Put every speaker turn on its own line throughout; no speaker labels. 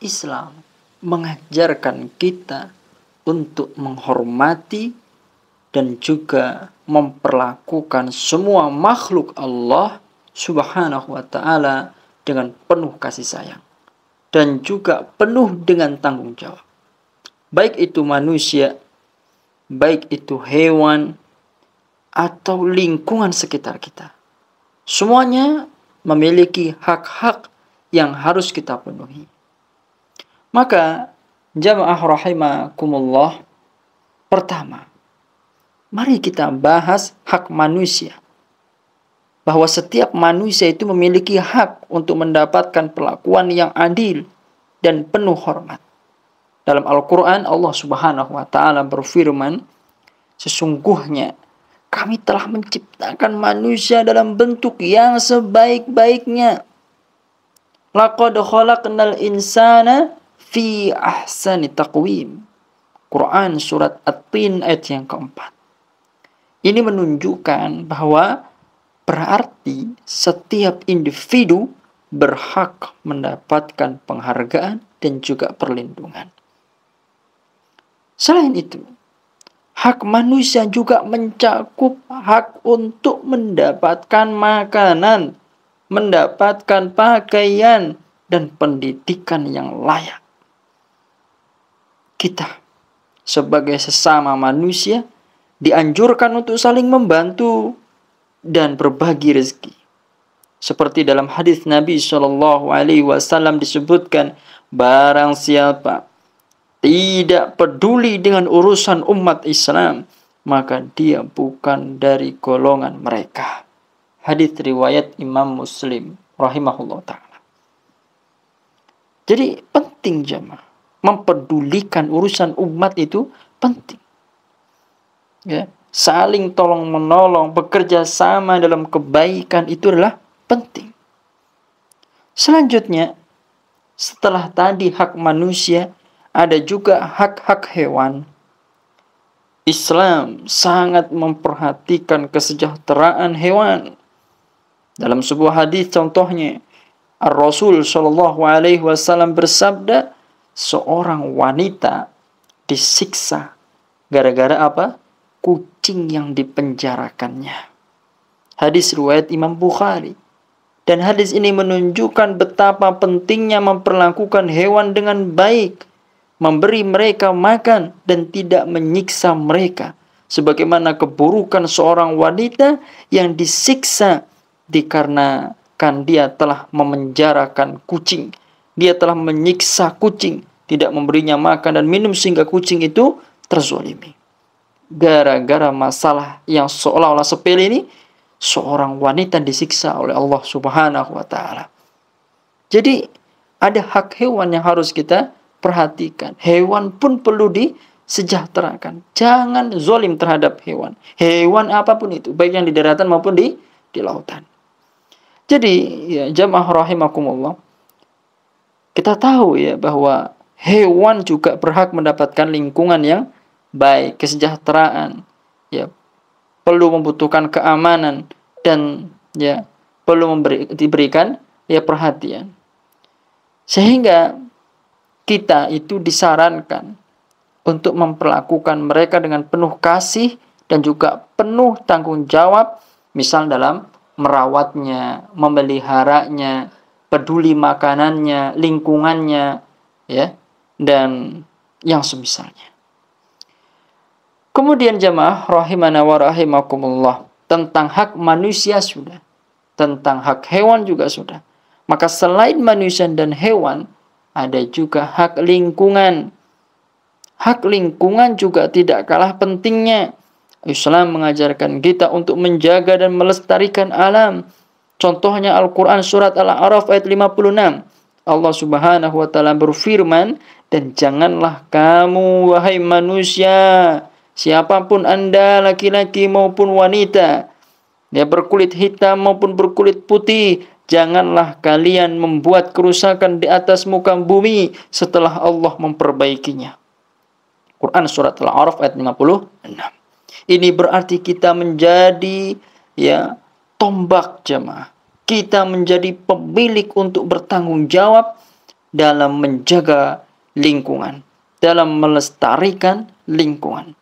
Islam mengajarkan kita untuk menghormati dan juga memperlakukan semua makhluk Allah Subhanahu wa ta'ala dengan penuh kasih sayang dan juga penuh dengan tanggung jawab. Baik itu manusia, baik itu hewan, atau lingkungan sekitar kita. Semuanya memiliki hak-hak yang harus kita penuhi. Maka, jamaah rahimakumullah, pertama, mari kita bahas hak manusia. Bahwa setiap manusia itu memiliki hak untuk mendapatkan perlakuan yang adil dan penuh hormat. Dalam Al-Quran, Allah Subhanahu wa ta'ala berfirman, sesungguhnya kami telah menciptakan manusia dalam bentuk yang sebaik-baiknya. Laqad khalaqnal insana fi ahsani taqwim. Quran surat At-Tin ayat yang keempat. Ini menunjukkan bahwa berarti setiap individu berhak mendapatkan penghargaan dan juga perlindungan. Selain itu, hak manusia juga mencakup hak untuk mendapatkan makanan, mendapatkan pakaian, dan pendidikan yang layak. Kita sebagai sesama manusia dianjurkan untuk saling membantu dan berbagi rezeki. Seperti dalam hadis Nabi SAW disebutkan, barang siapa tidak peduli dengan urusan umat Islam, maka dia bukan dari golongan mereka. Hadis riwayat Imam Muslim rahimahullah ta'ala. Jadi penting jemaah, mempedulikan urusan umat itu penting. Ya, saling tolong menolong, bekerja sama dalam kebaikan itu adalah penting. Selanjutnya, setelah tadi hak manusia, ada juga hak-hak hewan. Islam sangat memperhatikan kesejahteraan hewan. Dalam sebuah hadis contohnya, Ar-Rasul Shallallahu Alaihi Wasallam bersabda, seorang wanita disiksa gara-gara apa? Kucing yang dipenjarakannya. Hadis riwayat Imam Bukhari. Dan hadis ini menunjukkan betapa pentingnya memperlakukan hewan dengan baik, memberi mereka makan dan tidak menyiksa mereka. Sebagaimana keburukan seorang wanita yang disiksa dikarenakan dia telah memenjarakan kucing. Dia telah menyiksa kucing, tidak memberinya makan dan minum sehingga kucing itu terzolimi. Gara-gara masalah yang seolah-olah sepele ini, seorang wanita disiksa oleh Allah Subhanahu wa ta'ala. Jadi ada hak hewan yang harus kita perhatikan. Hewan pun perlu disejahterakan. Jangan zolim terhadap hewan. Hewan apapun itu, baik yang di daratan maupun di lautan. Jadi ya, jamaah rahimakumullah, kita tahu ya bahwa hewan juga berhak mendapatkan lingkungan yang baik, kesejahteraan, ya, perlu membutuhkan keamanan dan ya perlu diberikan ya perhatian. Sehingga kita itu disarankan untuk memperlakukan mereka dengan penuh kasih dan juga penuh tanggung jawab, misal dalam merawatnya, memeliharanya, peduli makanannya, lingkungannya, ya, dan yang semisalnya. Kemudian jamaah rahimana wa rahimakumullah, tentang hak manusia sudah, tentang hak hewan juga sudah. Maka selain manusia dan hewan, ada juga hak lingkungan. Hak lingkungan juga tidak kalah pentingnya. Islam mengajarkan kita untuk menjaga dan melestarikan alam. Contohnya Al-Quran surat Al-A'raf ayat 56. Allah Subhanahu wa ta'ala berfirman, dan janganlah kamu wahai manusia, siapapun anda, laki-laki maupun wanita, dia berkulit hitam maupun berkulit putih, janganlah kalian membuat kerusakan di atas muka bumi setelah Allah memperbaikinya. Quran surat Al-A'raf ayat 56. Ini berarti kita menjadi ya tombak jemaah. Kita menjadi pemilik untuk bertanggung jawab dalam menjaga lingkungan, dalam melestarikan lingkungan.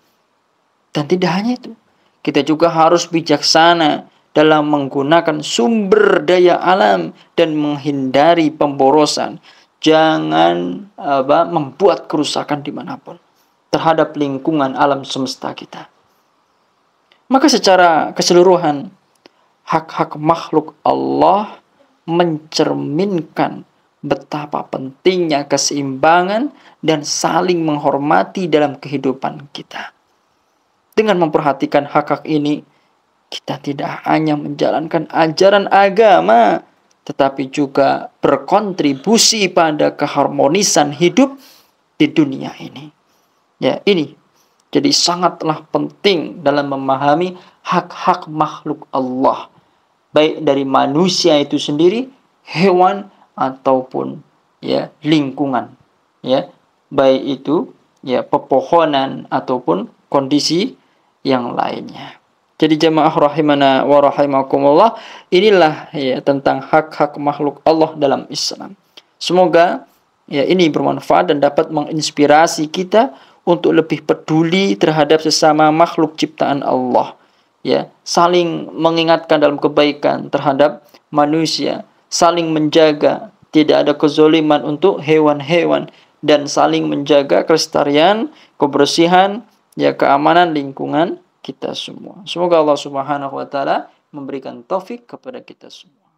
Dan tidak hanya itu, kita juga harus bijaksana dalam menggunakan sumber daya alam dan menghindari pemborosan. Jangan membuat kerusakan dimanapun terhadap lingkungan alam semesta kita. Maka secara keseluruhan, hak-hak makhluk Allah mencerminkan betapa pentingnya keseimbangan dan saling menghormati dalam kehidupan kita. Dengan memperhatikan hak-hak ini, kita tidak hanya menjalankan ajaran agama, tetapi juga berkontribusi pada keharmonisan hidup di dunia ini. Ya, ini jadi sangatlah penting dalam memahami hak-hak makhluk Allah, baik dari manusia itu sendiri, hewan ataupun ya lingkungan, ya, baik itu ya pepohonan ataupun kondisi yang lainnya. Jadi jemaah rahimana wa rahimakumullah, inilah ya tentang hak-hak makhluk Allah dalam Islam. Semoga ya ini bermanfaat dan dapat menginspirasi kita untuk lebih peduli terhadap sesama makhluk ciptaan Allah. Ya, saling mengingatkan dalam kebaikan terhadap manusia, saling menjaga tidak ada kezaliman untuk hewan-hewan, dan saling menjaga kelestarian, kebersihan, ya keamanan lingkungan kita semua. Semoga Allah Subhanahu wa taala memberikan taufik kepada kita semua.